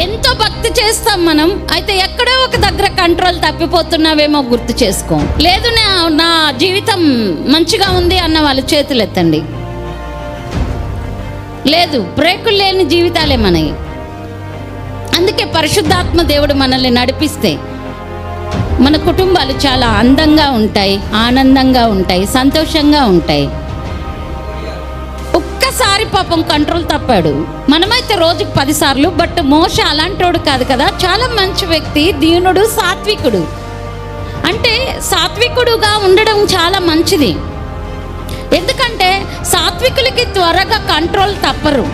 ఎంతో భక్తి చేస్తాం మనం, అయితే ఎక్కడో ఒక దగ్గర కంట్రోల్ తప్పిపోతున్నావేమో గుర్తు చేసుకో. లేదు నా జీవితం మంచిగా ఉంది అన్న వాళ్ళు చేతులు ఎత్తండి. లేదు, బ్రేకులు లేని జీవితాలే మనవి. అందుకే పరిశుద్ధాత్మ దేవుడు మనల్ని నడిపిస్తే మన కుటుంబాలు చాలా అందంగా ఉంటాయి, ఆనందంగా ఉంటాయి, సంతోషంగా ఉంటాయి. ఒక్కసారి పాపం కంట్రోల్ తప్పాడు, మనమైతే రోజుకు 10 సార్లు. బట్ మోషే అలాంటోడు కాదు కదా, చాలా మంచి వ్యక్తి, దీనుడు, సాత్వికుడు. అంటే సాత్వికుడుగా ఉండడం చాలా మంచిది. ఎందుకంటే సాత్వికులకి త్వరగా కంట్రోల్ తప్పరు.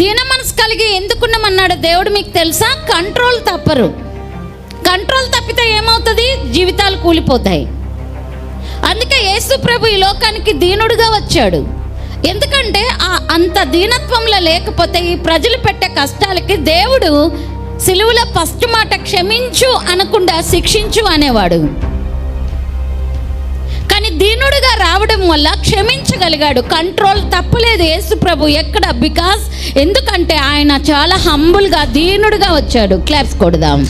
దీన మనసు కలిగి ఎందుకున్నామన్నాడు దేవుడు మీకు తెలుసా? కంట్రోల్ తప్పరు. కంట్రోల్ తప్పితే ఏమవుతుంది? జీవితాలు కూలిపోతాయి. అందుకే యేసు ప్రభు ఈ లోకానికి దీనుడుగా వచ్చాడు. ఎందుకంటే అంత దీనత్వంలో లేకపోతే ఈ ప్రజలు పెట్టే కష్టాలకి దేవుడు సిలువలో ఫస్ట్ మాట క్షమించు అనకుండా శిక్షించు అనేవాడు. కానీ దీనుడుగా రావడం వల్ల క్షమించగలిగాడు, కంట్రోల్ తప్పలేదు యేసు ప్రభు ఎక్కడ. బికాస్ ఎందుకంటే ఆయన చాలా హంబుల్గా దీనుడుగా వచ్చాడు. క్లాప్స్ కొడదాం.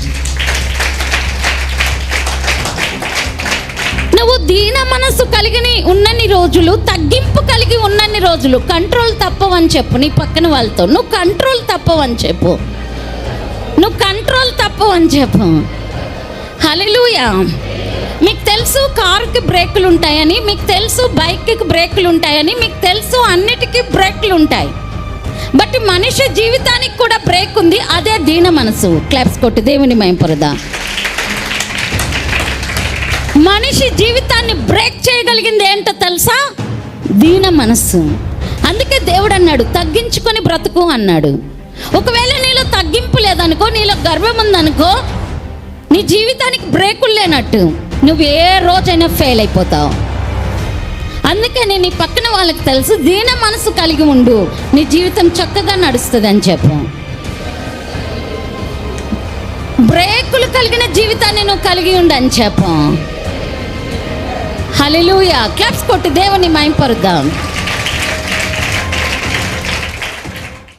నువ్వు దీన మనసు కలిగి ఉన్నన్ని రోజులు, తగ్గింపు కలిగి ఉన్నన్ని రోజులు కంట్రోల్ తప్పవని చెప్పు నీ పక్కన వాళ్ళతో. నువ్వు కంట్రోల్ తప్పవని చెప్పు, నువ్వు కంట్రోల్ తప్పవని చెప్పు. హల్లెలూయా. మీకు తెలుసు కారుకి బ్రేకులు ఉంటాయని, మీకు తెలుసు బైక్కి బ్రేకులు ఉంటాయని, మీకు తెలుసు అన్నిటికీ బ్రేకులు ఉంటాయి. బట్ మనిషి జీవితానికి కూడా బ్రేక్ ఉంది, అదే దీన మనసు. క్లాప్స్ కొట్టి దేవుని మహిమపరదా. మనిషి జీవితాన్ని బ్రేక్ చేయగలిగింది ఏంటో తెలుసా? దీన మనస్సు. అందుకే దేవుడు అన్నాడు తగ్గించుకొని బ్రతుకు అన్నాడు. ఒకవేళ నీలో తగ్గింపు లేదనుకో, నీలో గర్వం ఉందనుకో, నీ జీవితానికి బ్రేకులు లేనట్టు, నువ్వు ఏ రోజైనా ఫెయిల్ అయిపోతావు. అందుకే నీ పక్కన వాళ్ళకి తెలుసు, దీన మనసు కలిగి ఉండు, నీ జీవితం చక్కగా నడుస్తుంది అని చెప్పు. బ్రేకులు కలిగిన జీవితాన్ని నువ్వు కలిగి ఉండు అని చెప్పు. హల్లెలూయా. క్లాప్స్ కొట్టి దేవుని మహిమపరుద్దాం.